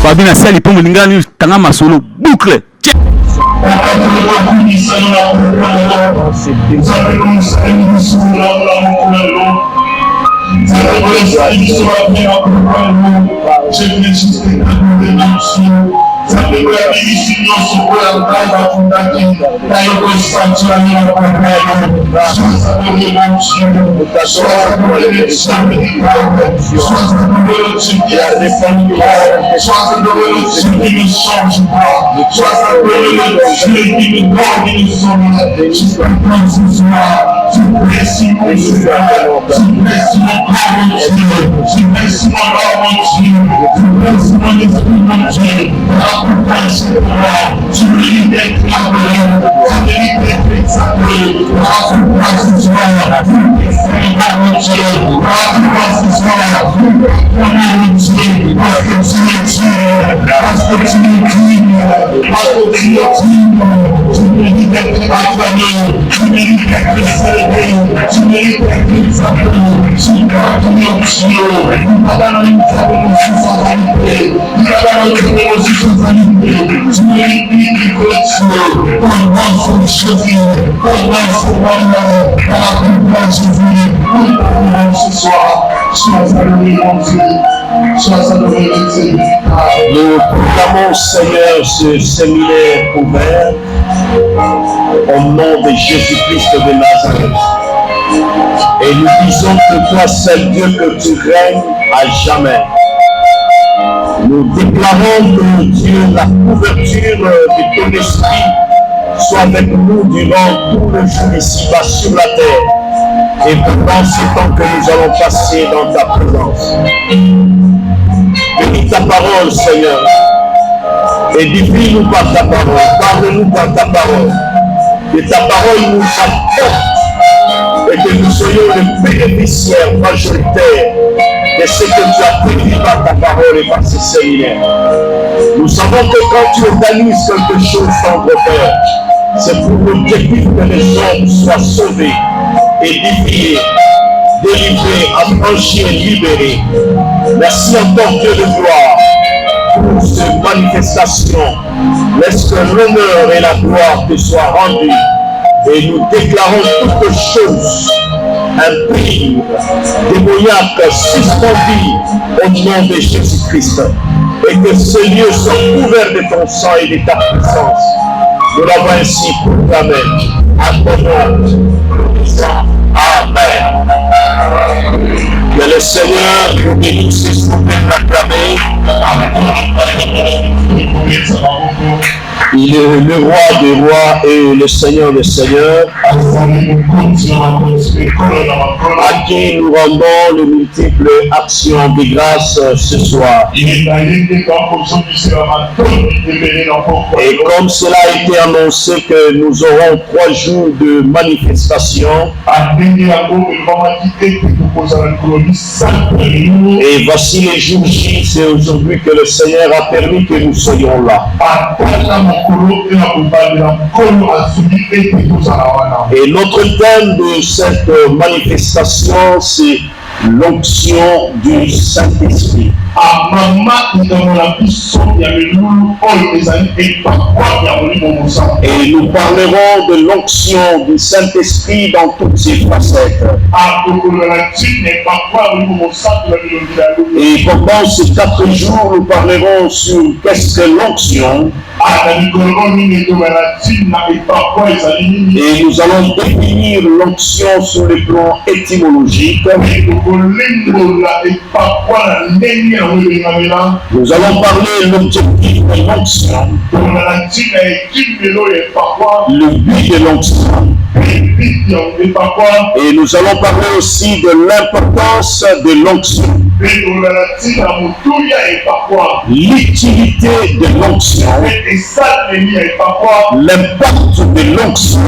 Fabien Assali pour Mulingani Tangama solo boucle. Nous proclamons, Seigneur, ce séminaire ouvert au nom de Jésus-Christ de Nazareth. Et nous disons que toi, seul Dieu, que tu règnes à jamais. Nous déclarons que Dieu, la couverture de ton esprit soit avec nous durant tout le jour ici-bas sur la terre et pendant ce temps que nous allons passer dans ta présence. Bénis ta parole, Seigneur. Édifie-nous par ta parole. Parle-nous par ta parole. Que ta parole nous apporte et que nous soyons les bénéficiaires majoritaires de ce que tu as prévu par ta parole et par ce séminaire. Nous savons que quand tu organises quelque chose sans repère, c'est pour l'objectif que les hommes soient sauvés, édifiés, délivrés, affranchis et libérés. Merci encore, Dieu de gloire, pour cette manifestation. Laisse que l'honneur et la gloire te soient rendus. Et nous déclarons toutes choses impures, démoniaques, suspendues au nom de Jésus-Christ. Et que ce lieu soit couvert de ton sang et de ta puissance. Nous l'avons ainsi proclamé à ton nom. Amen. Que le Seigneur nous bénisse et nous l'acclamer. Il est le roi des rois et le Seigneur des seigneurs, à qui nous rendons les multiples actions de grâce ce soir. Et comme cela a été annoncé que nous aurons 3 jours de manifestation, et voici les jours J, c'est aujourd'hui que le Seigneur a permis que nous soyons là. Et notre thème de cette manifestation, c'est l'onction du Saint-Esprit. Et nous parlerons de l'onction du Saint-Esprit dans toutes ses facettes. Et pendant ces 4 jours, nous parlerons sur qu'est-ce que l'onction. Et nous allons définir l'onction sur le plan étymologique. Nous allons parler de l'objectif de l'onction, le but de l'onction. Et nous allons parler aussi de l'importance de l'onction, l'utilité de l'onction, l'impact de l'onction,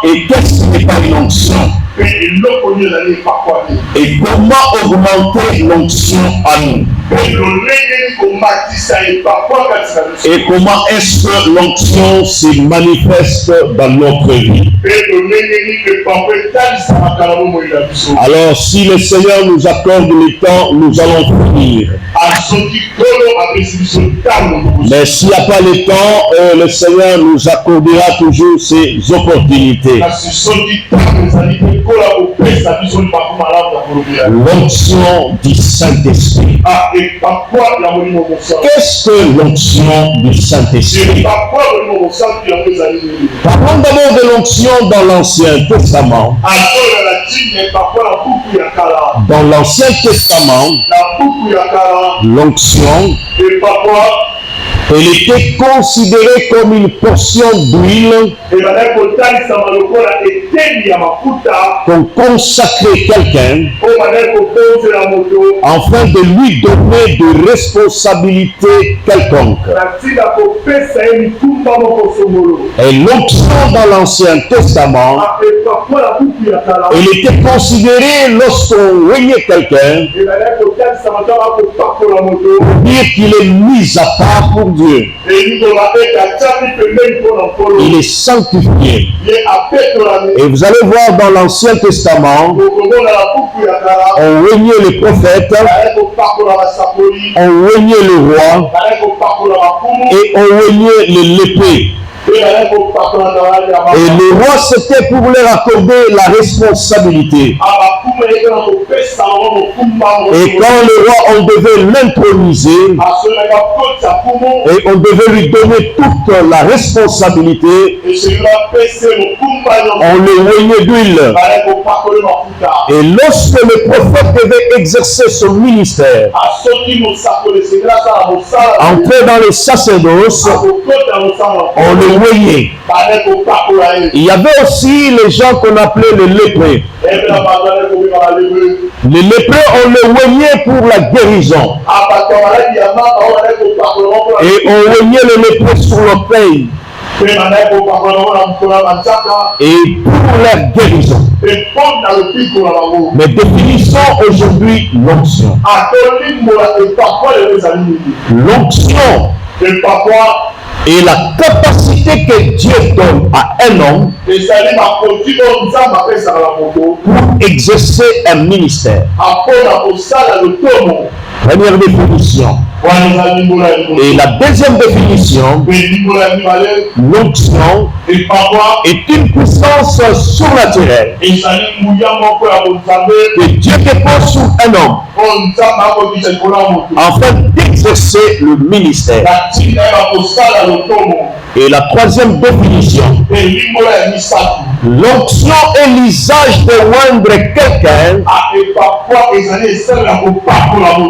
et qu'est-ce qui n'est pas l'onction, et comment augmenter l'onction à nous. Et comment est-ce que l'onction se manifeste dans notre vie? Alors, si le Seigneur nous accorde le temps, nous allons finir. Mais s'il n'y a pas le temps, le Seigneur nous accordera toujours ces opportunités. L'onction du Saint-Esprit. Qu'est-ce que l'onction du Saint-Esprit? Parlons d'abord de l'onction dans l'Ancien Testament. Dans l'Ancien Testament, l'onction, elle était considérée comme une portion d'huile qu'on consacrait quelqu'un afin de lui donner de responsabilités quelconques. Et l'onction dans l'Ancien Testament, elle était considérée lorsqu'on voyait quelqu'un pour dire qu'il est mis à part pour Dieu. Il est sanctifié. Et vous allez voir dans l'Ancien Testament, on régnait les prophètes, on régnait le roi et on régnait les lépreux. Et le roi, c'était pour leur accorder la responsabilité. Et quand le roi, on devait l'introniser et on devait lui donner toute la responsabilité, on le régnait d'huile. Et lorsque le prophète devait exercer son ministère, entrer dans le sacerdoce, on le voyait. Il y avait aussi les gens qu'on appelait les lépreux. Les lépreux, on le voyait pour la guérison. Et on voyait les lépreux sur le pays. Et pour la guérison. Mais définissons aujourd'hui l'onction. L'onction et la capacité que Dieu donne à un homme pour exercer un ministère. Première définition. Et la deuxième définition, l'onction est une puissance surnaturelle que Dieu dépose sur un homme afin d'exercer le ministère. Et la troisième définition, l'onction est l'usage de rendre quelqu'un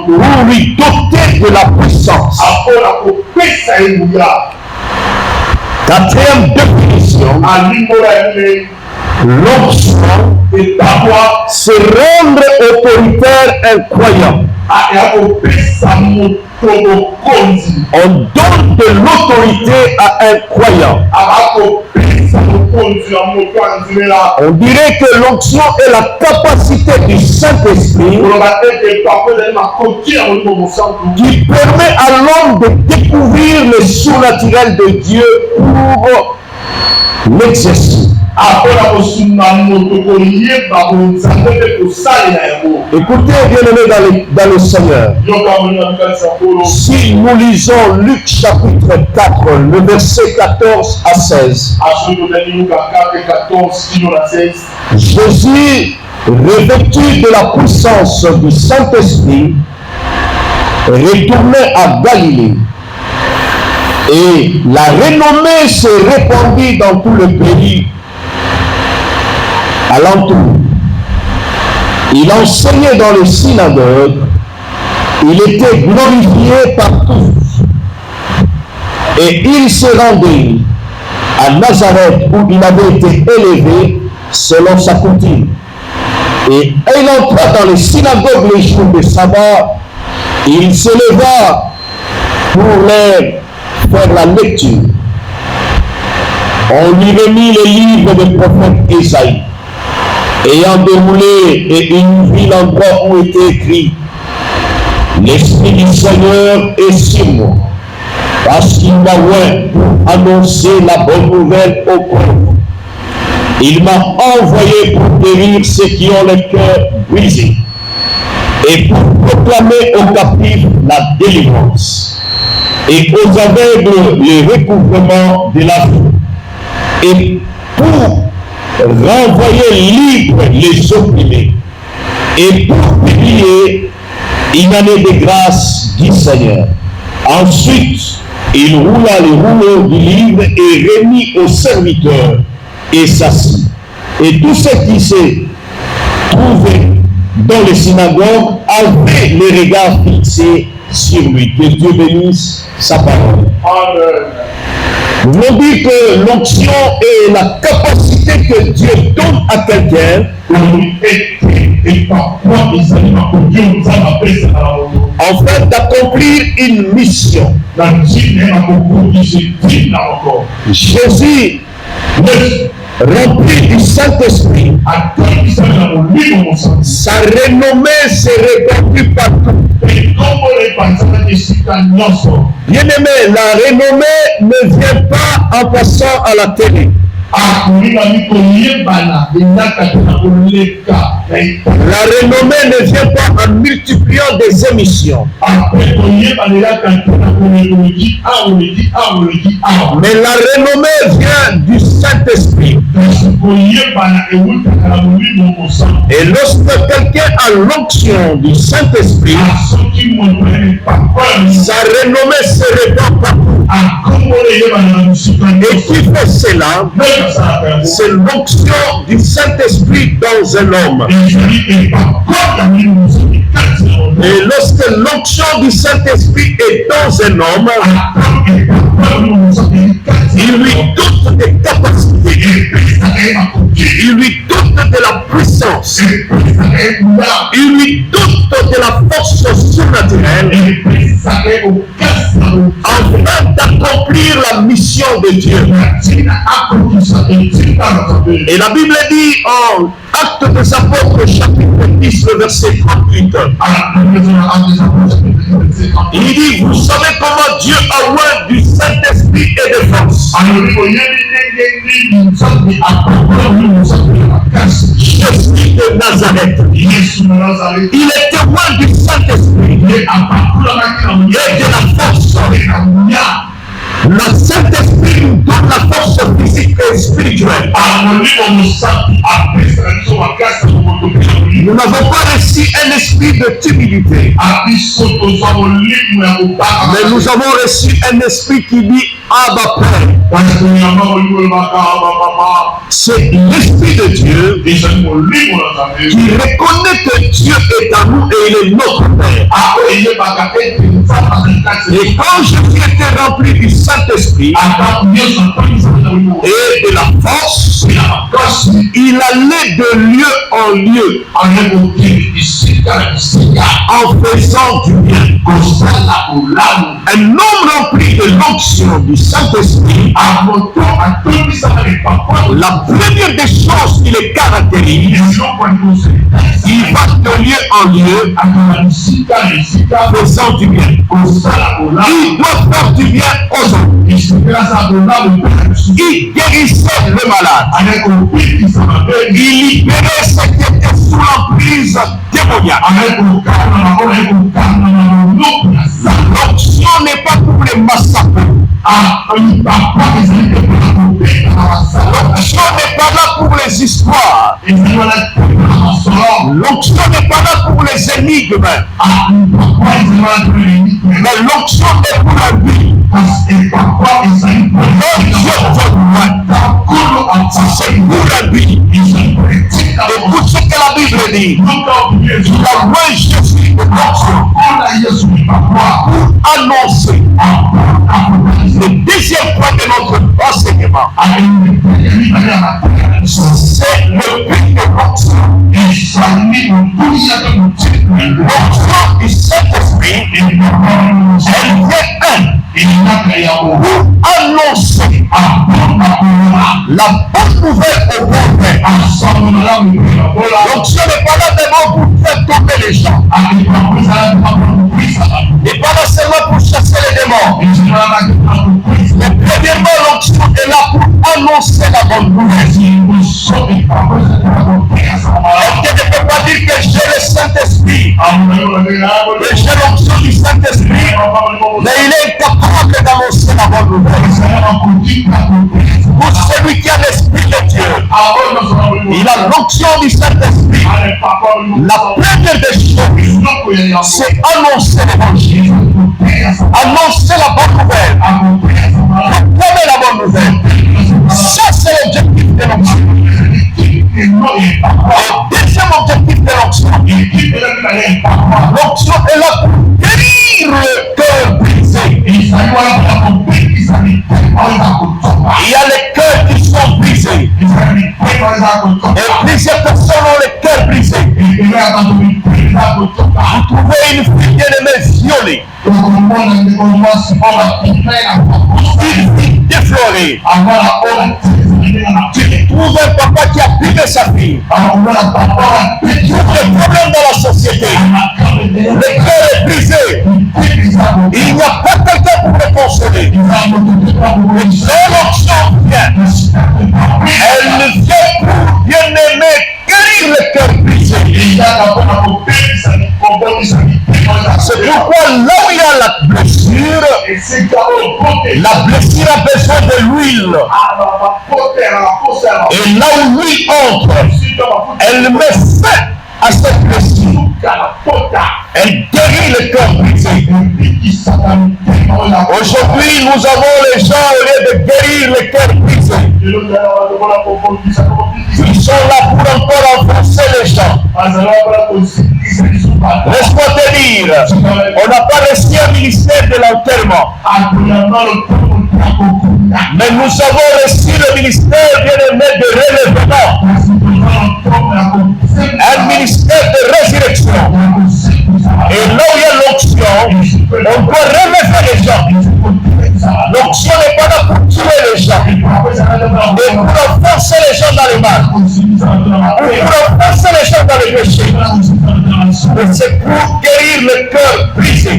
pour lui doter de la puissance. Quatrième définition, l'onction c'est rendre autoritaire un croyant. On donne de l'autorité à un croyant. On dirait que l'onction est la capacité du Saint-Esprit qui permet à l'homme de découvrir le surnaturel de Dieu pour l'exercice. Écoutez, bien-aimés dans le Seigneur, si nous lisons Luc chapitre 4, le verset 14 à 16, Jésus, revêtu de la puissance du Saint-Esprit, retournait à Galilée. Et la renommée se répandit dans tout le pays alentour. Il enseignait dans les synagogues. Il était glorifié par tous. Et il se rendait à Nazareth où il avait été élevé selon sa coutume. Et il entra dans les synagogues les jours de sabbat. Il se leva pour leur faire la lecture. On lui remit les livres du prophète Ésaïe. Ayant déroulé, et il vit l'endroit où était écrit: L'Esprit du Seigneur est sur moi, parce qu'il m'a oint pour annoncer la bonne nouvelle aux pauvres. Il m'a envoyé pour guérir ceux qui ont le cœur brisé et pour proclamer aux captifs la délivrance et aux aveugles le recouvrement de la vue et pour renvoyer libres les opprimés et pour publier une année de grâce du Seigneur. Ensuite, il roula les rouleaux du livre et remit aux serviteurs et s'assit. Et tous ceux qui se trouvaient dans les synagogues avaient les regards fixés sur lui. Que Dieu bénisse sa parole. Amen. Nous voulons dire que l'onction est la capacité que Dieu donne à quelqu'un afin d'accomplir une mission. Jésus, rempli du Saint-Esprit, sa renommée s'est répandue partout. Bien-aimé, la renommée ne vient pas en passant à la télé. La renommée ne vient pas en multipliant des émissions. Mais la renommée vient du Saint-Esprit. Et lorsque quelqu'un a l'onction du Saint-Esprit, sa renommée se répand partout. Et qui fait cela? C'est l'onction du Saint-Esprit dans un homme. Et lorsque l'onction du Saint-Esprit est dans un homme, il lui dote des capacités, il lui dote de la puissance, il lui dote de la force surnaturelle afin d'accomplir la mission de Dieu. Et la Bible dit en Actes des Apôtres chapitre 10 le verset 38, il dit, vous savez comment Dieu a oint du Saint-Esprit et de force. Jésus de Nazareth, il était oint du Saint-Esprit et de la force. Le Saint-Esprit nous donne la force physique et spirituelle. Nous n'avons pas reçu un esprit de timidité, mais nous avons reçu un esprit qui dit Abba Père. C'est l'esprit de Dieu qui reconnaît que Dieu est à nous et il est notre Père. Et quand Jésus était rempli du Saint-Esprit et de la force, il allait de lieu en lieu en faisant du bien. Un homme rempli de l'onction du Saint-Esprit, la première des choses qui le caractérise, il va de lieu en lieu faisant du bien. Il doit faire du bien aux autres. Il guérissait le malade. Il libérait ceux qui étaient sous l'emprise démoniaque. L'onction n'est pas pour les massacrer. L'onction n'est pas là pour les histoires. L'onction n'est pas là pour les énigmes. Mais l'onction est pour la vie. C'est pour la vie. Écoute ce que la Bible dit. Il a oint Jésus de l'onction pour annoncer. Le deuxième point de notre enseignement, c'est le but de l'onction. L'onction du Saint-Esprit, elle vient pour annoncer la bonne nouvelle au pauvre. L'onction n'est pas là d'abord pour faire tomber les gens. Et pas seulement pour chasser les démons. Mais premièrement, l'onction est là pour annoncer la bonne nouvelle. Et tu ne peux pas dire que j'ai le Saint-Esprit. Que j'ai l'onction du Saint-Esprit. Mais il est incapable d'annoncer la bonne nouvelle. Pour celui qui a l'Esprit de Dieu, il a l'onction du Saint-Esprit. La première des choses, c'est annoncer l'évangile. Annoncer la bonne nouvelle. Proclamer la bonne nouvelle. Ça, c'est l'objectif de l'onction. Le deuxième objectif de l'onction. L'onction est là pour guérir le cœur brisé. Il y a les cœurs qui sont brisés. Et plusieurs personnes ont les cœurs brisés. Vous trouvez une fille bien-aimée violée. Une fille déflorée. Tu trouves un papa qui a privé sa fille. Tu trouves des problèmes dans la société. Le cœur est brisé. Il n'y a pas quelqu'un pour le consoler. Mais l'onction vient. Elle vient pour bien-aimer guérir le cœur brisé. C'est pourquoi là où il y a la blessure a besoin de l'huile. Et là où l'huile entre, elle met fin à cette blessure. Elle guérit le cœur brisé. Aujourd'hui, nous avons les gens, au lieu de guérir le cœur brisé, ils sont là pour encore enfoncer les gens. Laisse-moi te dire, on n'a pas reçu un ministère de l'enterrement. Mais nous avons reçu le ministère bien-aimé de relèvement. Un ministère de résurrection. Et là où il y a l'onction, on doit relever les gens. L'onction n'est pas là pour tuer les gens, mais pour enfoncer les gens dans le mal, pour enfoncer les gens dans le péché. Mais c'est pour guérir le cœur brisé.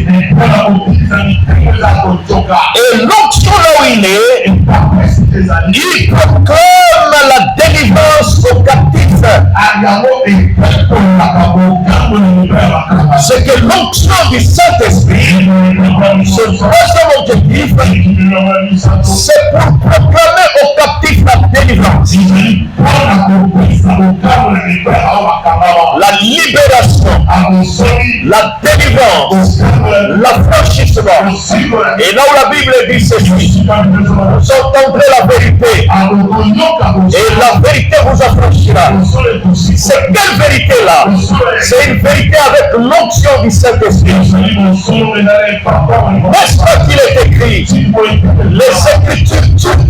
Et l'onction là où il est, il proclame la délivrance aux captifs. C'est que l'onction du Saint-Esprit, ce troisième objectif, c'est pour proclamer aux captifs la délivrance, la libération, la délivrance, l'affranchissement. Et là où la Bible dit ceci, vous entendrez la vérité et la vérité vous affranchira. C'est quelle vérité là? C'est une vérité avec l'onction du Saint-Esprit. N'est-ce pas qu'il est écrit? Les Écritures tuent,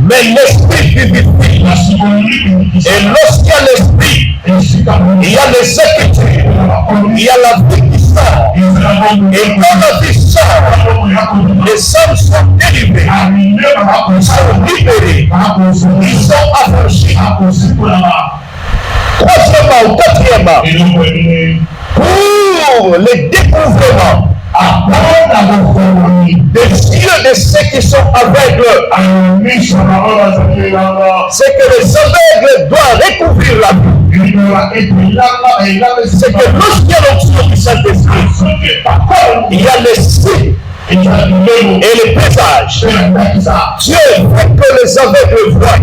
mais l'Esprit vivifie. Et lorsqu'il y a l'Esprit, il y a les Écritures, il y a la vie qui sort. Et quand la vie sort, les hommes sont délivrés, ils sont libérés, ils sont affranchis. Troisièmement ou quatrièmement, pour le découvrement des yeux de ceux qui sont aveugles, c'est que les aveugles doivent découvrir la vie. C'est que lorsqu'il y a l'onction du Saint-Esprit, il y a l'esprit et les présages. Dieu fait que les aveugles voient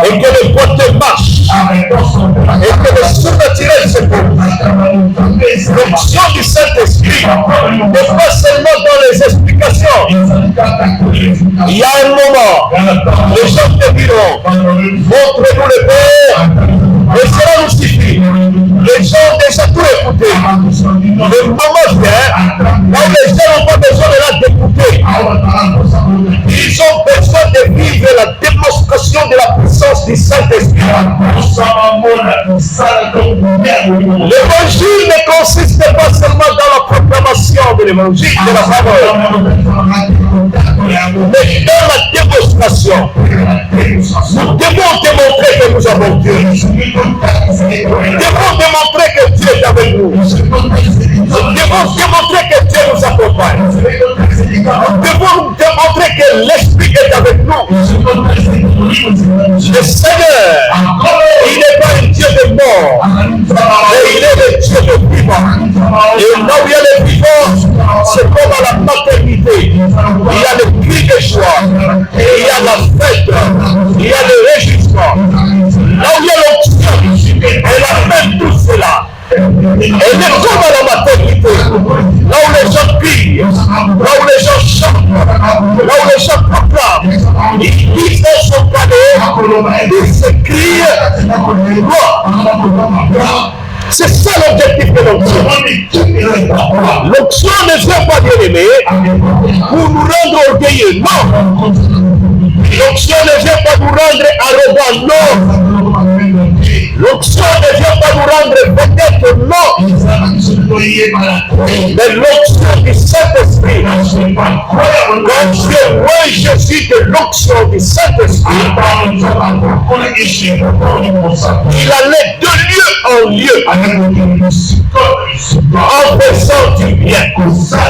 et que les boiteux marchent et que le surnaturel se pose. L'onction du Saint-Esprit n'est pas seulement dans les explications. Il y a un moment, les gens te diront, montre-nous le Père et cela nous suffit. Les gens ont déjà tout écouté. Le moment vient là où les gens n'ont pas besoin de la d'écouter. Ils ont besoin de vivre la démonstration de la puissance du Saint-Esprit. L'évangile ne consiste pas seulement dans la proclamation de l'évangile, de la parole, mais dans la démonstration démonstration. Nous devons démontrer que nous avons Dieu. Nous devons démontrer que Dieu est avec nous. Nous devons démontrer que Dieu nous accompagne. Nous devons démontrer que l'Esprit est avec nous. Le Seigneur, il n'est pas un Dieu de mort, mais il est le Dieu de vivant. Et là où il y a les vivants, c'est comme à la maternité. Il y a le cri de joie, et il y a la fête, il y a le réjouissement. Là où il y a l'onction, elle amène tout cela. Elle est comme à la maternité, là où les gens crient, là où les gens chantent, là où les gens proclament. Ils disent dans son palais, ils s'écrient gloire. C'est ça l'objectif de l'onction. L'onction ne vient pas, bien aimé, pour nous rendre orgueilleux, non. L'onction ne vient pas nous rendre arrogants, non. L'onction ne vient pas nous rendre peut-être, non. Mais l'onction du Saint-Esprit, quand Dieu voit Jésus de l'onction du Saint-Esprit, il allait de lieu en lieu en faisant du bien.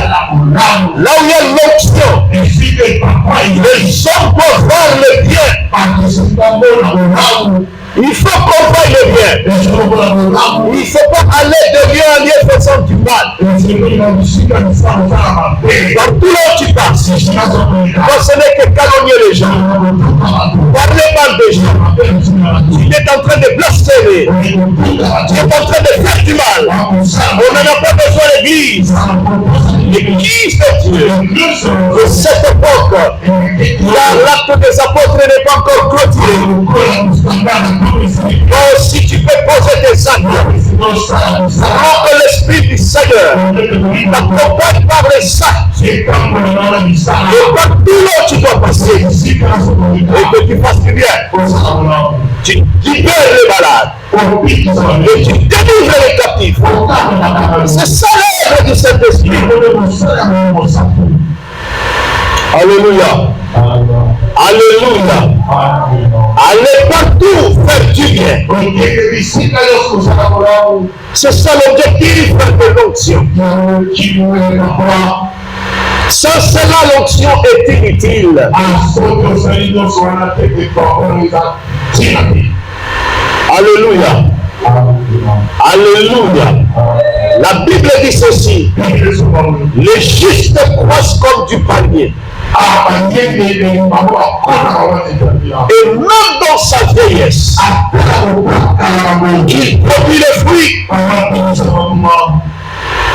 Là où il y a l'onction, les gens doivent voir le bien. Il faut qu'on fasse le bien. Il ne faut pas aller de lieu en lieu faisant du mal. Dans tout là où tu passes, ce n'est que calomnier les gens, parler mal des gens. Tu es en train de blasphémer. Tu es en train de faire du mal. On n'en a pas besoin d'église. L'église de Dieu, de cette époque, l'acte des apôtres n'est pas encore clôturé. Oh, si tu peux poser des actes, alors que l'Esprit du Seigneur t'accompagne par les actes, et par tout là tu dois passer, et que tu fasses du bien. Tu libères les malades, et tu délivres les captifs. C'est ça l'œuvre du Saint-Esprit. Alléluia. Alléluia. Allez partout faire du bien. C'est ça l'objectif de l'onction. Sans cela, l'onction est inutile. Alléluia. Alléluia. La Bible dit ceci. Les justes croissent comme du palmier. Et même dans sa vieillesse, il produit les fruits.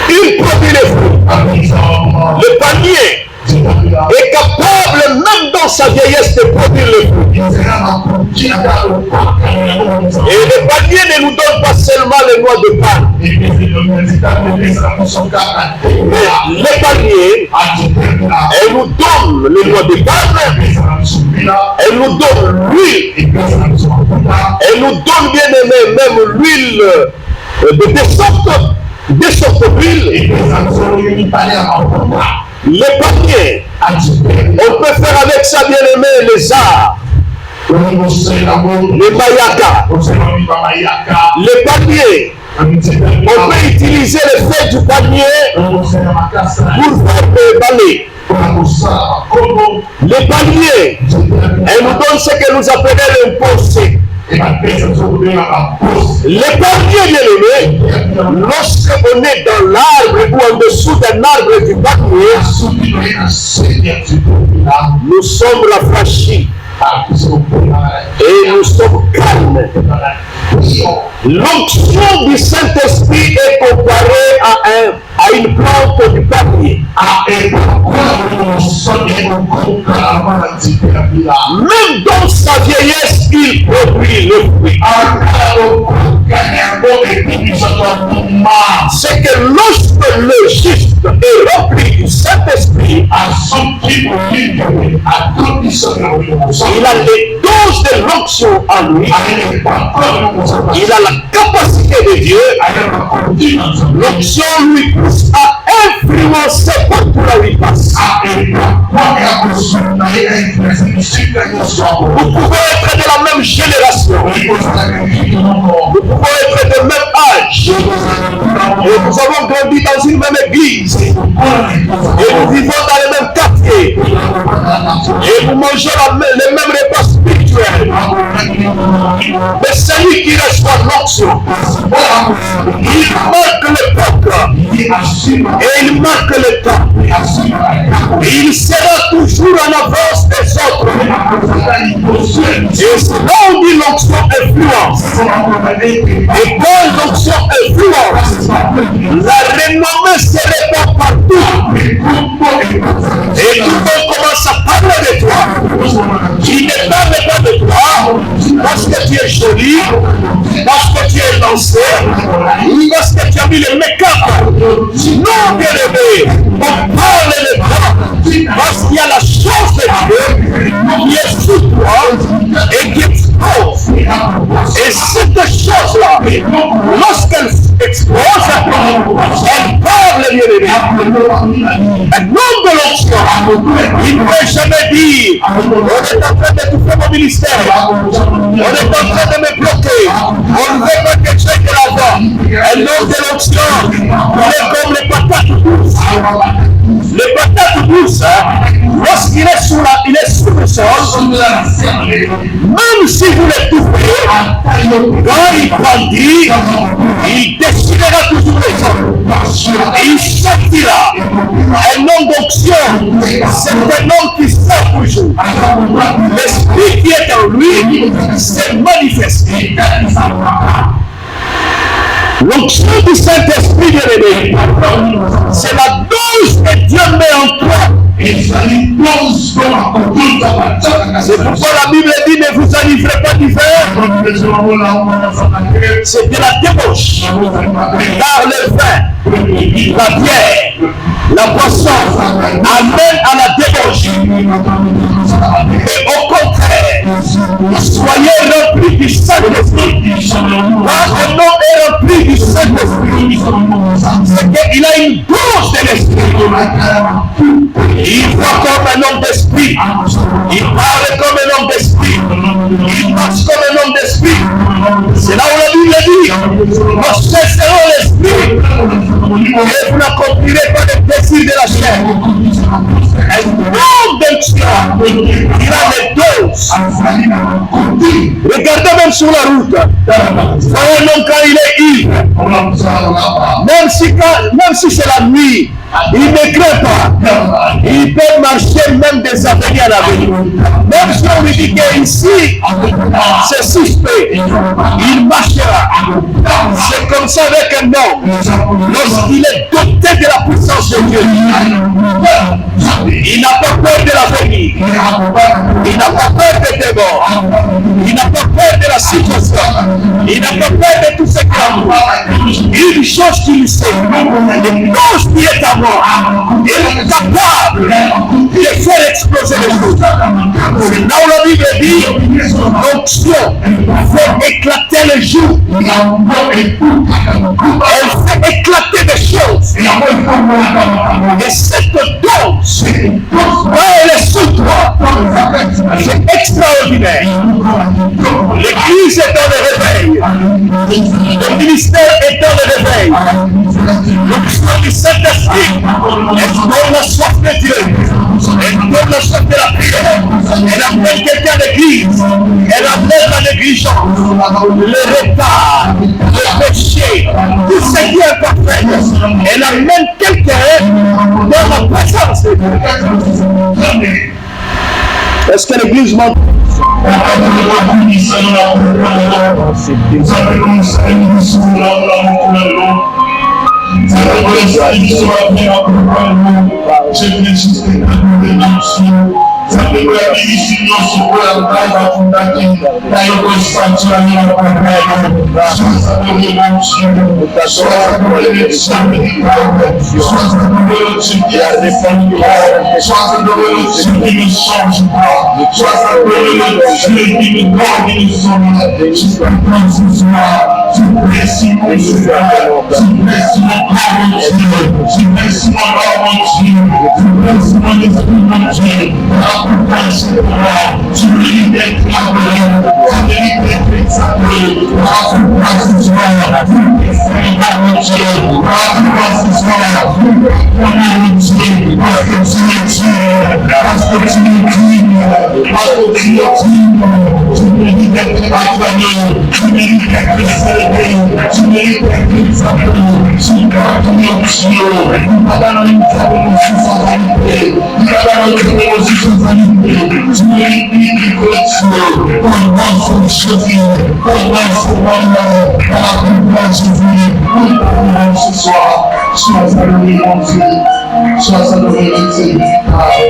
Il produit les fruits. Le palmier est capable, même dans sa vieillesse, de produire le fruit. Et le palmier ne nous donne pas seulement les noix de palme. Mais le palmier, elle nous donne les noix de palme, elle nous donne l'huile, elle nous donne bien aimé même l'huile de des sortes d'huile. Le palmier, on peut faire avec ça bien aimé les arts, les mayakas, les palmiers. On peut utiliser les feuilles du palmier pour faire des balais. Les palmiers, elles nous donnent ce que nous appelons l'imposé. Les palmiers, bien aimé, lorsqu'on est dans l'arbre ou en dessous d'un arbre du palmier, nous sommes rafraîchis et nous sommes calmes. L'onction du Saint-Esprit est comparée à une plante du palmier. Même dans sa vieillesse, il produit le fruit. C'est que lorsque le juste est rempli du Saint-Esprit, il a les doses de l'onction en lui. Il a la capacité de Dieu. L'onction lui pousse à influencé partout là où il passe. Vous pouvez être de la même génération. Nous pouvons être de même âge. Et nous avons grandi dans une même église. Et nous vivons dans les mêmes quartiers. Et nous mangeons les mêmes repas spirituels. Mais celui qui reçoit l'onction, il marque l'époque. Et il marque le temps. Et il sera toujours en avance des autres. Et là on dit l'onction influence. Et quand l'onction influence, la renommée se répand partout. Et tout le monde commence à parler de toi. Il ne parle pas de toi parce que tu es joli, parce que tu es lancé, parce que tu as mis le make-up. Non, bien-aimé, on parle de toi parce qu'il y a la chance de Dieu qui est sous toi et qui expose. Et cette chose-là, lorsqu'elle expose, elle parle, bien-aimé. Un homme de l'onction, il ne peut jamais dire on est en train d'étouffer mon ministère, on est en train de me bloquer, on ne veut pas que tu ailles de l'avant. Un homme de l'onction, il est comme les patates douces. Les patates douces, lorsqu'il est sous le sol, même si vous l'étouffez, quand il grandit, il déchirera toujours les hommes. Et il sortira. Un homme d'onction, c'est un homme qui sort toujours. L'esprit qui est en lui s'est manifesté. L'onction du Saint-Esprit, bien-aimé, c'est la dose que Dieu met en toi. C'est pourquoi la Bible dit ne vous enivrez pas du verre. C'est de la débauche. Car le vin, la bière, la boisson amène à la débauche. Et au contraire, soyez remplis du Saint-Esprit. Quand un homme est rempli du Saint-Esprit, c'est qu'il a une dose de l'Esprit. Il voit comme un homme d'esprit. Il parle comme un homme d'esprit. Il marche comme un homme d'esprit. C'est là où la Bible dit vous cesserez l'esprit et vous n'accomplirez pas les désirs de la chair. Un homme d'onction, il a des doses. Regardez même sur la route. Voyez un homme quand il est ivre. Même si c'est la nuit, il ne craint pas. Il peut marcher même des années à l'avenir. Même si on lui dit qu'ici, c'est suspect, il marchera. C'est comme ça avec un homme. Lorsqu'il est doté de la puissance de Dieu, il n'a pas peur de l'avenir. Il n'a pas peur des débords. Il n'a pas peur de la situation. Il n'a pas peur de tout ce qui a. Une chose qu'il sait, le chose qui est à mort, il est capable de faire exploser les choses. C'est là où la Bible dit, l'onction fait éclater les jours. Elle fait éclater des choses. Et cette dose, quand elle est sous toi, c'est extraordinaire. L'église est dans le réveil. Le ministère est dans le réveil. L'onction du Saint-Esprit est dans la soif de Dieu. Elle donne la soif de la prière. Elle amène quelqu'un à l'église. Elle amène la négligence, le retard, le péché, tout ce qui est parfait. Elle amène quelqu'un dans la présence de Dieu. Est-ce que l'église m'entend?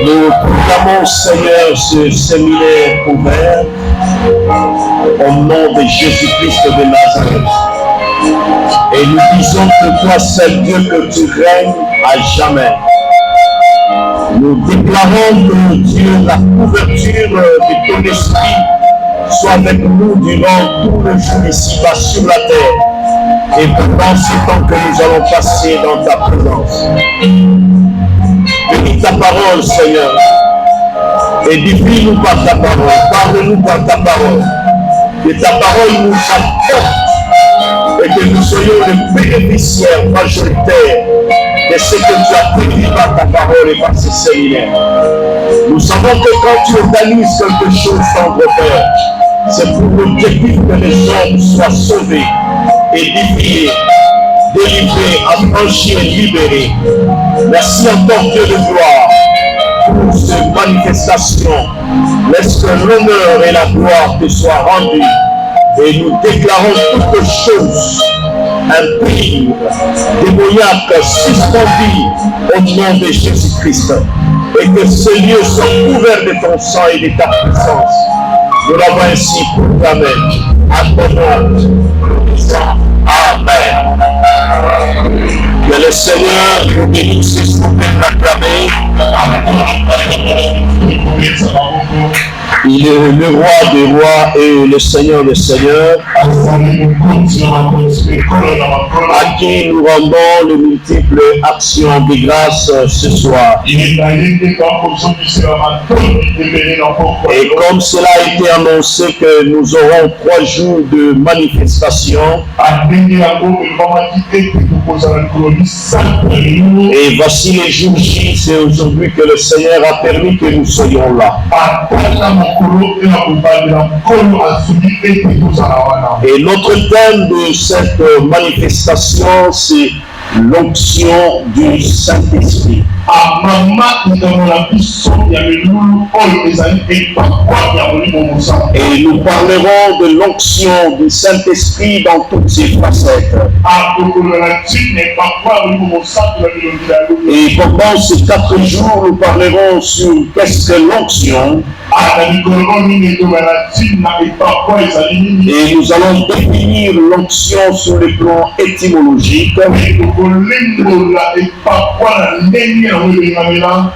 Nous proclamons, Seigneur, ce séminaire ouvert au nom de Jésus-Christ de Nazareth. Et nous disons que toi, seul Dieu, que tu règnes à jamais. Nous déclarons que Dieu, la couverture de ton esprit soit avec nous durant tout le jour ici-bas sur la terre et pendant ce temps que nous allons passer dans ta présence. Bénis ta parole, Seigneur. Édifie-nous par ta parole. Parle-nous par ta parole. Que ta parole nous apporte et que nous soyons les bénéficiaires majoritaires de ce que tu as prévu par ta parole et par ce séminaire. Nous savons que quand tu organises quelque chose sans repère, c'est pour l'objectif que les hommes soient sauvés, édifiés, délivrés, affranchis et libérés. Merci encore, Dieu de gloire, pour cette manifestation. Laisse que l'honneur et la gloire te soient rendus. Et nous déclarons toutes choses impures, démoniaques, suspendues au nom de Jésus-Christ. Et que ce lieu soit couvert de ton sang et de ta puissance. Nous l'avons ainsi proclamé à ton nom. Amen. Que le Seigneur nous bénisse et nous l'acclamer. Il est le roi des rois et le Seigneur des seigneurs, à qui nous rendons les multiples actions de grâce ce soir. Et comme cela a été annoncé que nous aurons 3 jours de manifestation, et voici les jours J, c'est aujourd'hui que le Seigneur a permis que nous soyons là. Et notre thème de cette manifestation, c'est l'onction du Saint-Esprit. Et nous parlerons de l'onction du Saint-Esprit dans toutes ses facettes. Et pendant ces 4 jours, nous parlerons sur qu'est-ce que l'onction. Et nous allons définir l'onction sur le plan étymologique.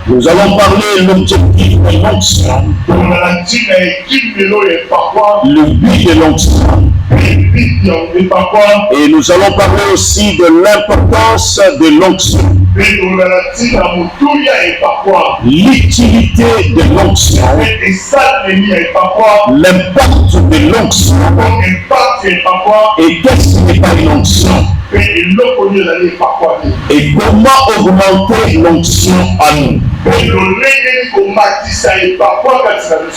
Nous allons parler de l'objectif de l'onction, le but de l'onction. Et nous allons parler aussi de l'importance de l'onction, l'utilité de l'onction, l'impact de l'onction, et qu'est-ce qui n'est pas une onction, et comment augmenter l'onction à nous.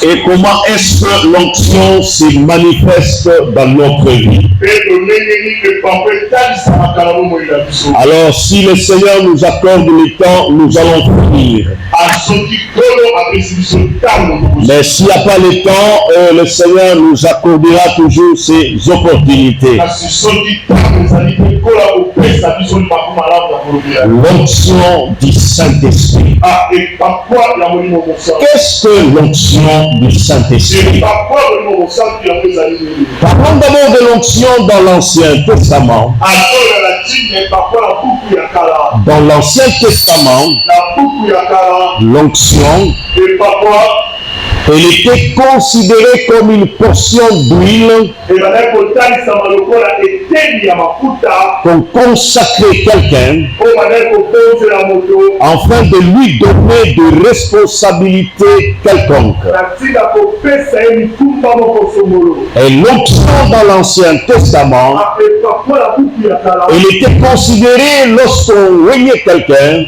Et comment est-ce que l'onction se manifeste dans notre vie. Alors si le Seigneur nous accorde le temps, nous allons finir. Mais s'il n'y a pas le temps, le Seigneur nous accordera toujours ces opportunités. L'onction du Saint-Esprit. Qu'est-ce que l'onction du Saint-Esprit? Parlons d'abord de l'onction dans l'Ancien Testament. Dans l'Ancien Testament, l'onction Elle était considérée comme une portion d'huile qu'on consacrait quelqu'un afin de lui donner de responsabilités quelconques. Et l'onction dans l'Ancien Testament, elle était considérée lorsqu'on voyait quelqu'un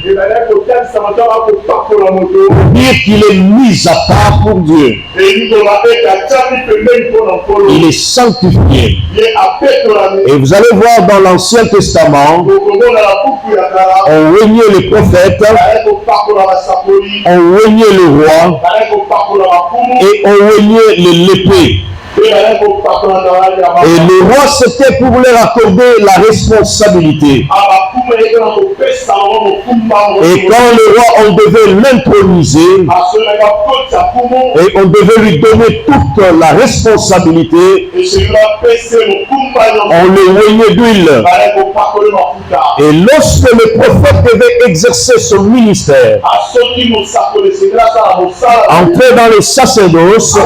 pour dire qu'il est mis à part pour Dieu. Il est sanctifié. Et vous allez voir dans l'Ancien Testament, on voyait les prophètes, on voyait le roi et on voyait les lépreux. Et le roi, c'était pour leur accorder la responsabilité. Et quand le roi, on devait l'introniser et on devait lui donner toute la responsabilité, on le voyait d'huile. Et lorsque le prophète devait exercer son ministère, entrer dans le sacerdoce,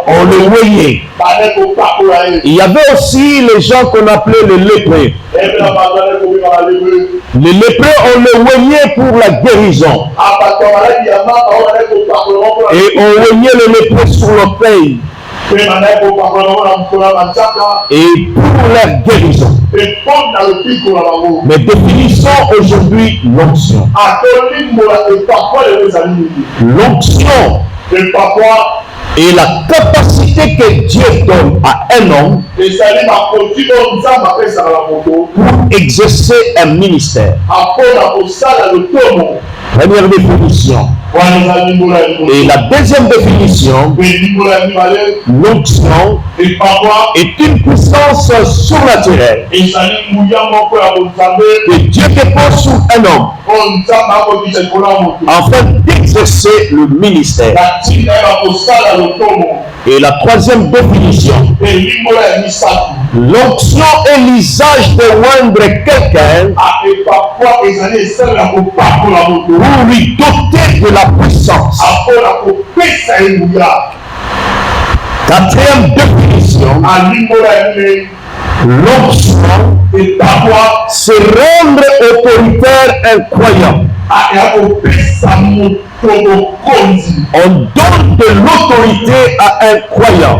on le voyait. Il y avait aussi les gens qu'on appelait les lépreux. Les lépreux, on les voyait pour la guérison. Et on voyait les lépreux sur l'orteil. Et pour la guérison. Mais définissons aujourd'hui l'onction. L'onction et la capacité que Dieu donne à un homme pour exercer un ministère. Première définition. Et la deuxième définition, l'onction est une puissance surnaturelle que Dieu dépose sur un homme afin d'exercer le ministère. Et la troisième définition, l'onction est l'usage de rendre quelqu'un pour lui doter de la puissance. Quatrième définition, l'onction c'est rendre autoritaire un croyant. On donne de l'autorité à un croyant.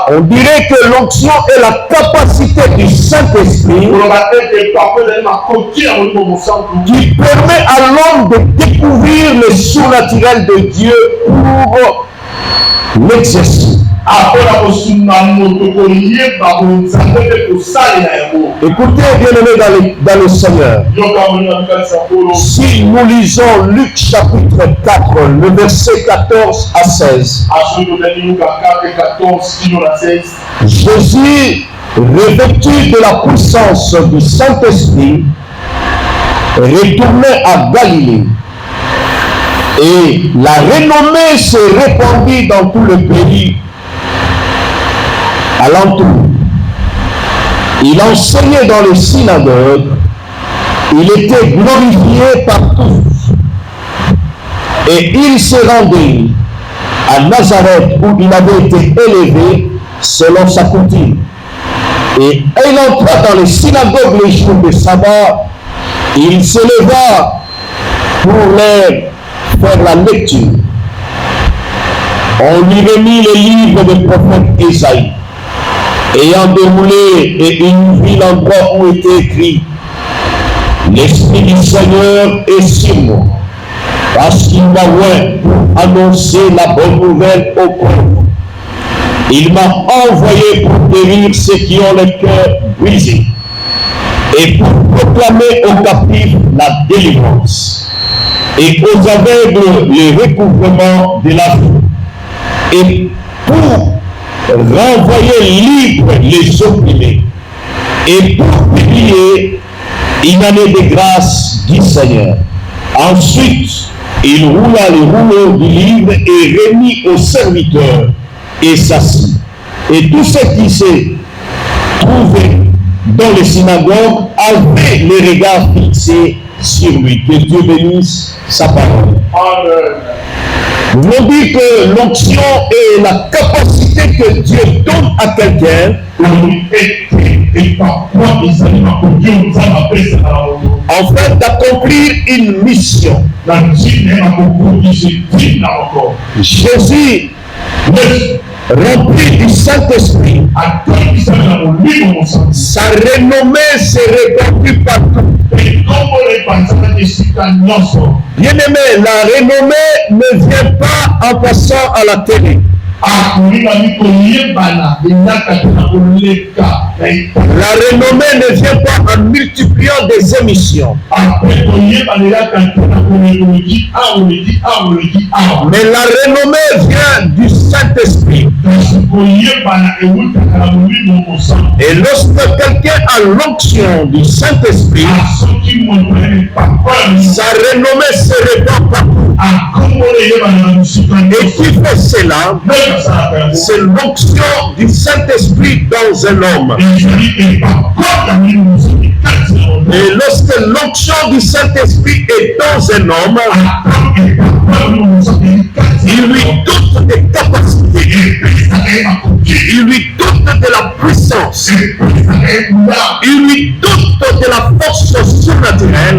On dirait que l'onction est la capacité du Saint-Esprit qui permet à l'homme de découvrir le surnaturel de Dieu pour l'exercice. Écoutez, bien-aimés dans le Seigneur, si nous lisons Luc chapitre 4, le verset 14 à 16, Jésus, revêtu de la puissance du Saint-Esprit, retournait à Galilée. Et la renommée s'est répandue dans tout le pays alentour. Il enseignait dans les synagogues. Il était glorifié par tous. Et il se rendait à Nazareth où il avait été élevé selon sa coutume. Et il entra dans les synagogues les jours de sabbat. Il se leva pour leur faire la lecture. On lui remit les livres du prophète Ésaïe. Ayant déroulé, et il vit l'endroit où était écrit: l'Esprit du Seigneur est sur moi, parce qu'il m'a oint pour annoncer la bonne nouvelle aux pauvres. Il m'a envoyé pour guérir ceux qui ont le cœur brisé et pour proclamer aux captifs la délivrance et aux aveugles le recouvrement de la vue, et pour renvoyer libres les opprimés, et pour publier une année de grâce du Seigneur. Ensuite, il roula les rouleaux du livre et remit aux serviteurs et s'assit. Et tous ceux qui se trouvaient dans les synagogues avaient les regards fixés sur lui. Que Dieu bénisse sa parole. Nous avons dit que l'onction est la capacité que Dieu donne à quelqu'un afin d'accomplir une mission. Jésus, rempli du Saint-Esprit, sa renommée s'est répandue partout. Bien-aimé, la renommée ne vient pas en passant à la télé. La renommée ne vient pas en multipliant des émissions. Mais la renommée vient du Saint-Esprit. Et lorsque quelqu'un a l'onction du Saint-Esprit, sa renommée se répand partout. Et qui fait cela? C'est l'onction du Saint-Esprit dans un homme. Et lorsque l'onction du Saint-Esprit est dans un homme, il lui dote des capacités, il lui dote de la puissance, il lui dote de la force surnaturelle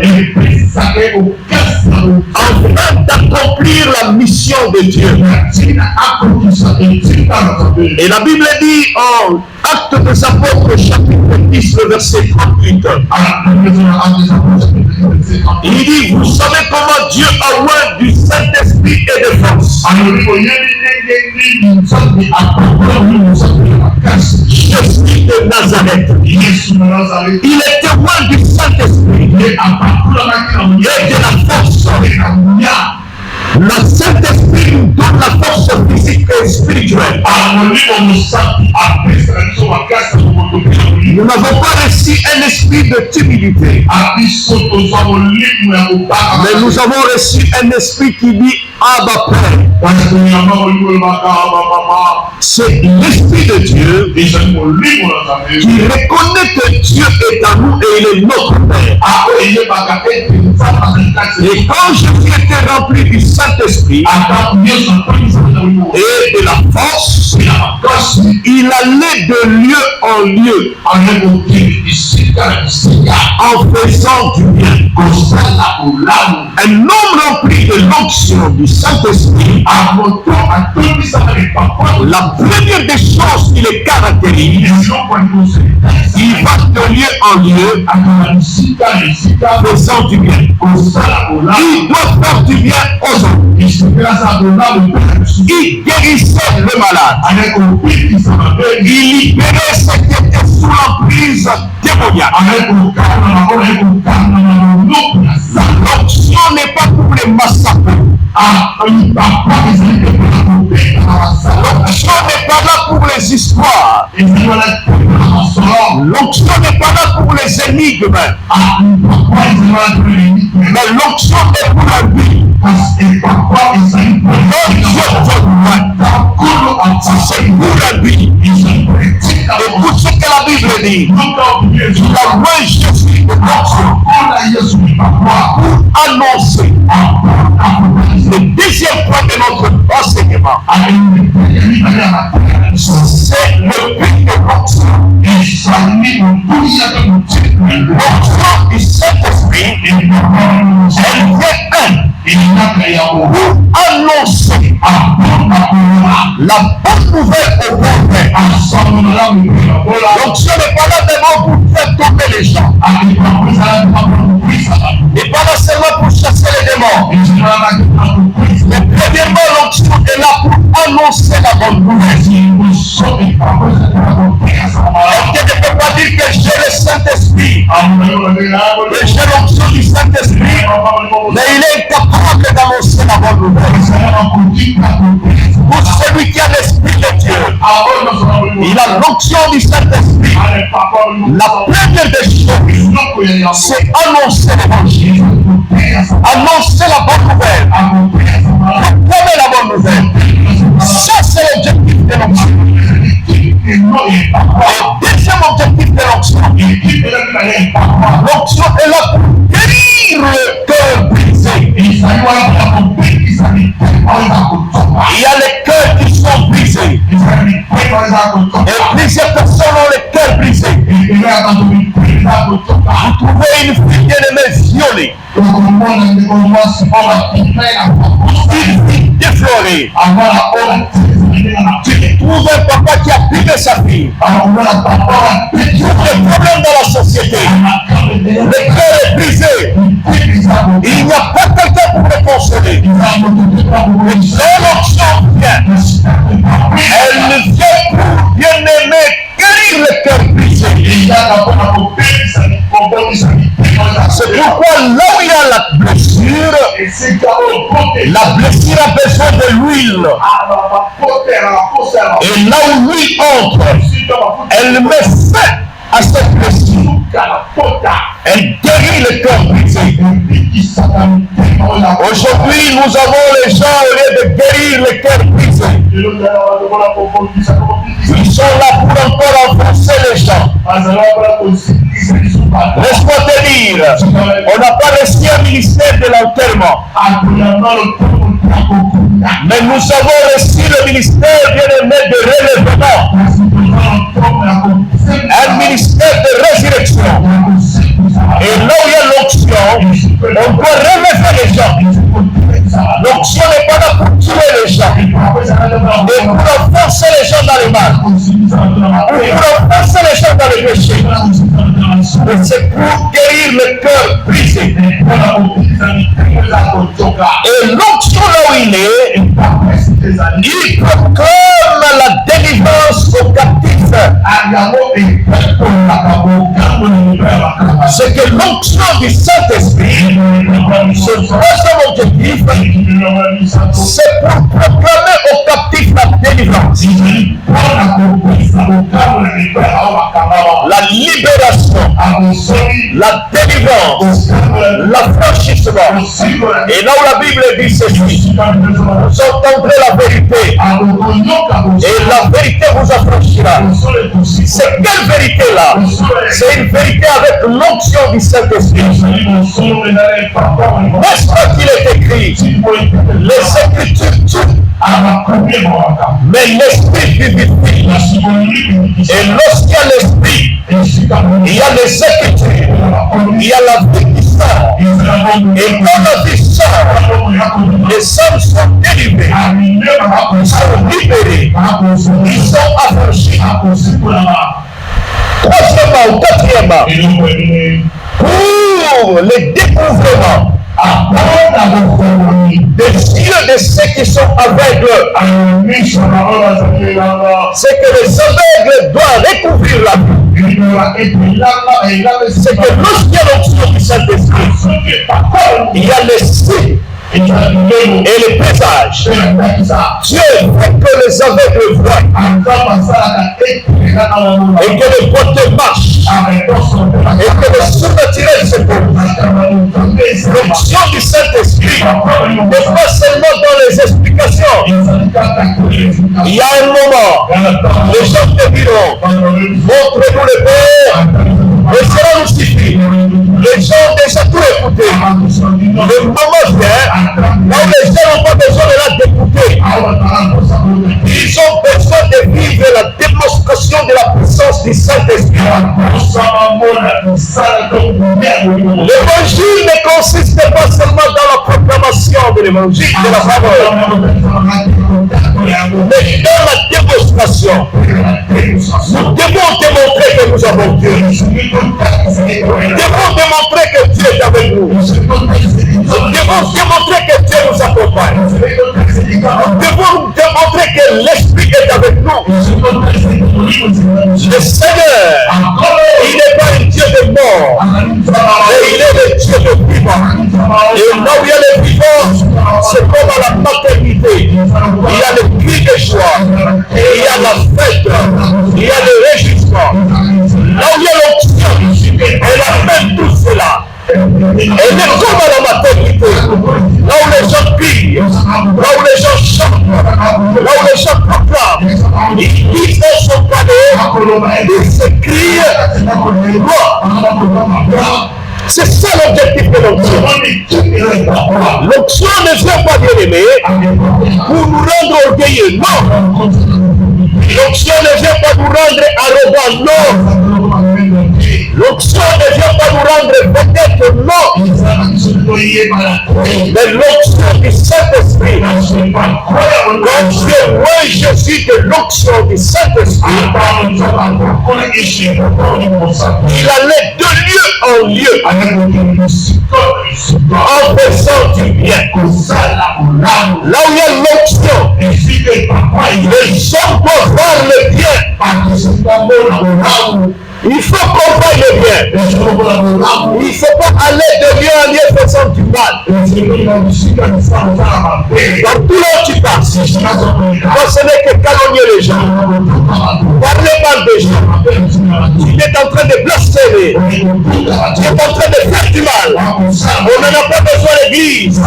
afin d'accomplir la mission de Dieu. Et la Bible dit en Actes des Apôtres chapitre 10 le verset 38, il dit, vous savez comment Dieu a oint du Saint-Esprit et de force. Jésus de Nazareth, il était oint du Saint-Esprit et de la force. Le Saint-Esprit nous donne la force physique et spirituelle. Nous n'avons pas reçu un esprit de timidité, mais nous avons reçu un esprit qui dit Abba Père. C'est l'esprit de Dieu qui reconnaît que Dieu est à nous et il est notre Père. Et quand Jésus était rempli du Saint-Esprit et de la force, il allait de lieu en lieu en faisant du bien. Un homme rempli de l'onction du Saint-Esprit, la première des choses qui le caractérise, il va de lieu en lieu faisant du bien. Il doit faire du bien aux autres. Il guérissait le malade. Il libérait ceux qui étaient sous l'emprise démoniaque. L'onction n'est pas pour les massacrer. L'onction n'est pas là pour les histoires. L'onction n'est pas là pour les énigmes. Mais l'onction est pour la vie. C'est pour la vie. Écoute ce que la Bible dit. Il a oint Jésus de l'onction pour annoncer. Le deuxième point de notre enseignement, c'est le but de l'onction. L'onction du Saint-Esprit, elle vient pour annoncer la bonne nouvelle au bon père. L'onction n'est pas là d'abord pour faire tomber les gens. Et pas là seulement pour chasser les démons. Mais premièrement, l'onction est là pour annoncer la bonne nouvelle. Tu ne peux pas dire que j'ai le Saint-Esprit, que j'ai l'onction du Saint-Esprit, mais il est incapable d'annoncer la bonne nouvelle. Pour celui qui a l'Esprit de Dieu, il a l'onction du Saint-Esprit. La première des choses, c'est annoncer l'évangile, annoncer la bonne nouvelle, proclamer la bonne nouvelle. Ça, c'est l'objectif de l'onction. Le deuxième objectif de l'onction, l'onction est là pour guérir le cœur brisé. Il y a les cœurs qui sont brisés. Et plusieurs personnes ont les cœurs brisés. Vous trouvez une fille bien-aimée violée. Une fille déflorée. Tu trouves un papa qui a privé sa fille. Il y a des problèmes dans la société. Le cœur est brisé. Il n'y a pas quelqu'un pour le consoler. Quand l'onction vient, elle vient pour bien-aimer, guérir le cœur brisé. C'est pourquoi là où il y a la blessure a besoin de l'huile. Et là où l'huile entre, elle met fin à cette blessure. Elle guérit le cœur brisé. Aujourd'hui, nous avons les gens, au lieu de guérir le cœur brisé, ils sont là pour encore enfoncer les gens. Laisse-moi te dire, on n'a pas laissé un ministère de l'enterrement. Mais nous avons reçu le ministère bien-aimé de relèvement. Un ministère de résurrection. Et là où il y a l'onction, on doit relever les gens. L'onction n'est pas là pour tuer les gens, mais pour enfoncer les gens dans le mal, pour enfoncer les gens dans le péché. Mais c'est pour guérir le cœur brisé. Et l'onction là où il est, il proclame la délivrance aux captifs. C'est que l'onction du Saint-Esprit, ce troisième objectif, c'est pour proclamer aux captifs la délivrance, la libération, la délivrance, l'affranchissement. Et là où la Bible dit ceci, vous entendrez la vérité et la vérité vous affranchira. C'est quelle vérité là? C'est une vérité avec l'onction du Saint-Esprit. N'est-ce pas qu'il est écrit? Les Écritures tuent, mais l'Esprit vivifie. Et lorsqu'il y a l'Esprit, il y a les Écritures, il y a la vie qui sort. Et quand la vie sort, les hommes sont délivrés, ils sont libérés, ils sont affranchis. Troisièmement ou quatrièmement, pour les découvrements des yeux de ceux qui sont aveugles, c'est que les aveugles doivent découvrir la vie. C'est que lorsqu'il y a l'onction du Saint-Esprit, il y a l'esprit et les présages. Dieu fait que les aveugles voient et que les boiteux marchent et que les surnaturels se posent. L'onction du Saint-Esprit n'est pas seulement dans les explications. Il y a un moment, les gens te diront, montre-nous le Père, et cela nous suffit. Les gens ont déjà tout écouté. Le moment vient là où les gens n'ont pas besoin de d'écouter. Ils ont besoin de vivre la démonstration de la puissance du Saint-Esprit. L'évangile ne consiste pas seulement dans la proclamation de l'évangile, de la parole, mais dans la démonstration. Nous devons démontrer que nous avons Dieu. Nous devons démontrer que Dieu est avec nous. Nous devons démontrer que Dieu nous accompagne. Nous devons démontrer que l'Esprit est avec nous. Le Seigneur, il n'est pas un Dieu de mort, mais il est le Dieu de vivant. Et là où il y a les vivants, c'est comme à la maternité. Il y a le cri de joie, il y a la fête, il y a le réjouissement. Là où il y a l'onction, elle amène tout cela. Elle est comme à la maternité, là où les gens crient, là où les gens chantent, là où les gens proclament. Ils disent dans son cadeau, ils se crient, gloire. C'est ça l'objectif de l'onction. L'onction ne vient pas, bien aimé, pour nous rendre orgueilleux. Non. L'onction ne vient pas nous rendre arrogants. Non. L'onction ne vient pas nous rendre peut-être. Non. Mais l'onction du Saint-Esprit, quand moi Jésus de l'onction du Saint-Esprit, il allait de lieu en lieu en faisant du bien. Là où il y a l'onction, les gens doivent voir le bien. Il faut qu'on fasse le bien. Il ne faut pas aller de lieu en lieu faisant du mal. Dans tout là où tu passes, ce n'est que calomnier les gens, parler mal des gens. Tu es en train de blasphémer. Tu es en train de faire du mal. On n'en a pas besoin d'église.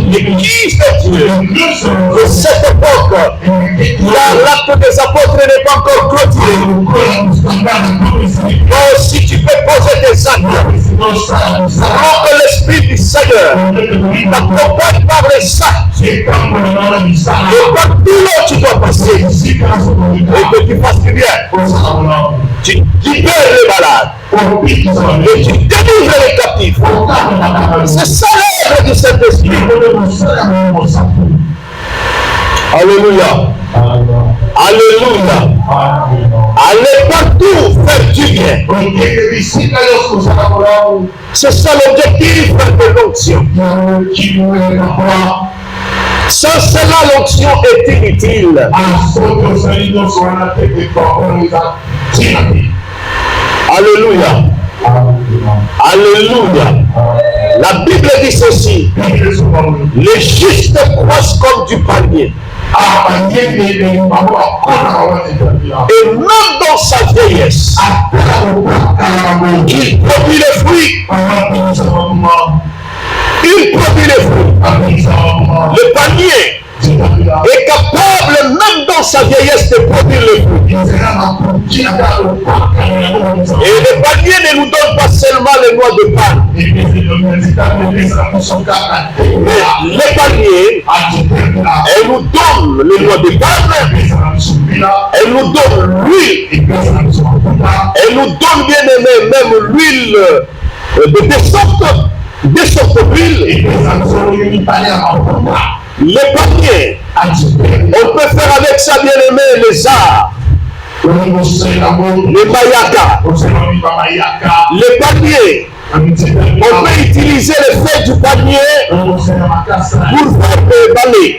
L'église de Dieu, de cette époque, l'acte des apôtres n'est pas encore clôturé. Toi aussi, tu peux poser des actes. Pour que l'Esprit du Seigneur t'accompagne par les actes. Et partout là tu dois passer. Et que tu fasses du bien. Tu libères les malades. Et tu délivres les captifs. C'est ça l'œuvre du Saint-Esprit. Alléluia. Alléluia. Allez partout faire du bien. C'est ça l'objectif de l'onction. Sans cela, l'onction est inutile. Alléluia. Alléluia. La Bible dit ceci. Les justes croissent comme du palmier. Et même dans sa vieillesse, il produit les fruits. Il produit les fruits. Le palmier est capable, même dans sa vieillesse, de produire le fruit. Et le palmier ne nous donne pas seulement les noix de palme. Le palmier, elle nous donne les noix de palme, elle nous donne l'huile, elle nous donne bien aimé même l'huile de sortes d'huile. Le palmier, on peut faire avec ça bien aimé les arts, les mayakas, les palmiers. On peut utiliser les feuilles du palmier pour faire des balais.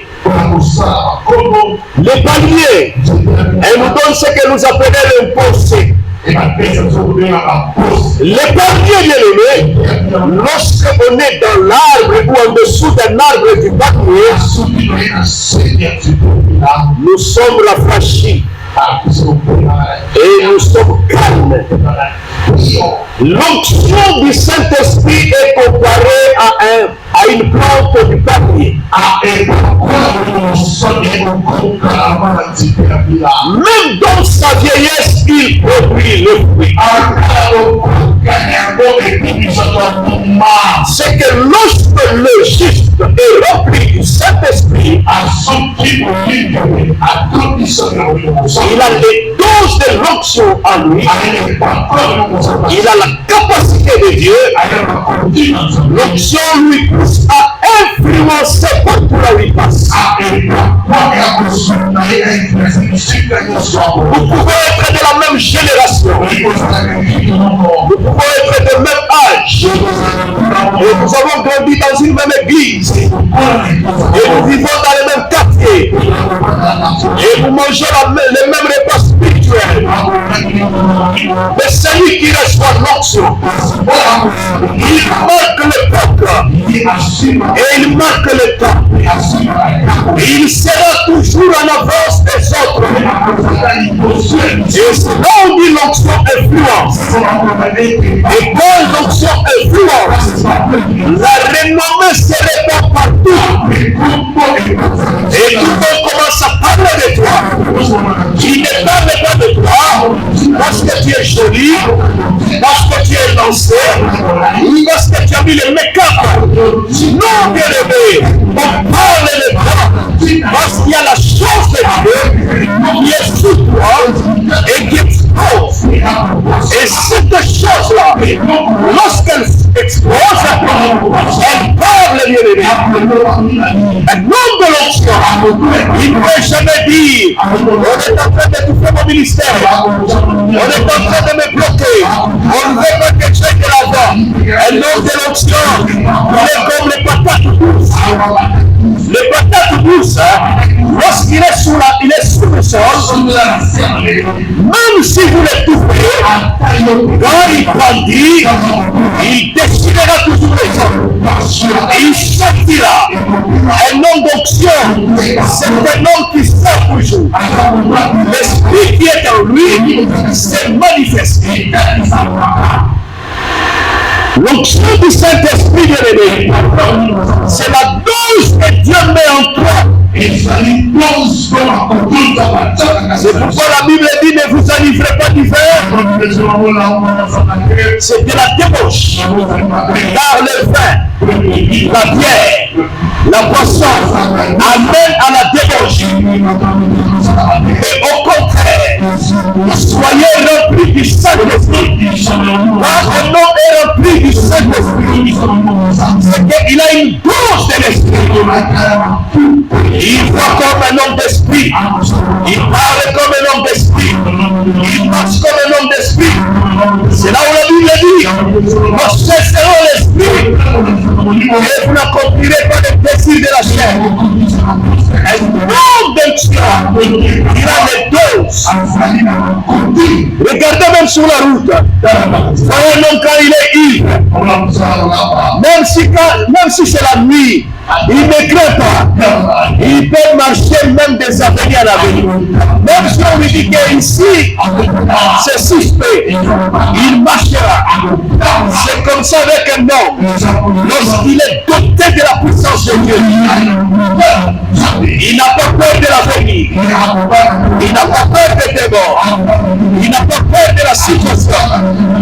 Les palmiers, elles nous donnent ce que nous appelons l'impulsé. Les palmiers, bien aimés, lorsqu'on est dans l'arbre ou en dessous d'un arbre du palmier, nous sommes rafraîchis et nous sommes calmes. L'onction du Saint-Esprit est comparée à une plante du palmier. Même dans sa vieillesse, il produit le fruit. C'est que lorsque le juste est rempli du Saint-Esprit, il a les doses de l'onction en lui. Il a la capacité de Dieu. L'onction lui pousse à influencer partout là où il passe. Vous pouvez être de la même génération. Vous pouvez être de même âge. Et nous avons grandi dans une même église. Et nous vivons dans les mêmes quartiers. Et nous mangeons les mêmes repas spirituels. Mais celui qui reçoit l'onction, il marque l'époque. Et il marque le temps. Et il sera toujours en avance des autres. Et là on dit l'onction influence. Et quand l'onction influence, la renommée se répand partout. Et tout le monde commence à parler de toi. Il ne parle pas de toi, parce que tu es joli, parce que tu es lancé, parce que tu as mis le make-up. Non, bien-aimé, on parle les bras, parce qu'il y a la chance de Dieu qui est sous toi et qui expose. Et cette chose-là, lorsqu'elle expose, elle parle, bien-aimé. Un homme de l'onction, il ne peut jamais dire, on est en train d'étouffer mon ministère, on est en train de me bloquer, on ne veut pas que je de l'avant. Un homme de l'onction, il est comme les patates douces. Les patates douces, lorsqu'il est sous le sol, même si vous l'étouffez, quand il grandit, il décidera toujours les hommes. Il sortira. Un homme d'onction, c'est un homme qui sort toujours. L'esprit qui est en lui s'est manifesté. L'onction du Saint-Esprit, bien-aimé, c'est la dose que Dieu met en toi. C'est pourquoi la Bible dit ne vous enivrez pas du verre. C'est de la débauche. Car le vin, la bière, la boisson amène à la débauche. Et au contraire, soyez remplis du Saint-Esprit. Quand un homme est rempli du Saint-Esprit, c'est qu'il a une dose de l'Esprit. Il voit comme un homme d'esprit. Il parle comme un homme d'esprit. Il marche comme un homme d'esprit. C'est là où la Bible dit, vous cesserez l'esprit et vous n'accomplirez pas les plaisirs de la chair. Un homme d'onction, il a des doses. Regardez même sur la route. Voyez un homme quand il est ivre. Même si c'est la nuit, il ne craint pas. Il peut marcher même des avenirs à l'avenir. Même si on lui dit qu'ici, c'est suspect, il marchera. C'est comme ça avec un homme. Lorsqu'il est doté de la puissance de Dieu, il n'a pas peur de l'avenir. Il n'a pas peur des démons. Il n'a pas peur de la situation.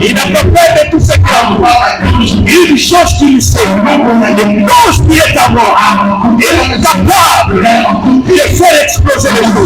Il n'a pas peur de tout ce qui a. Une chose qu'il sait, une chose qui est à mort, il est capable de faire exploser les choses.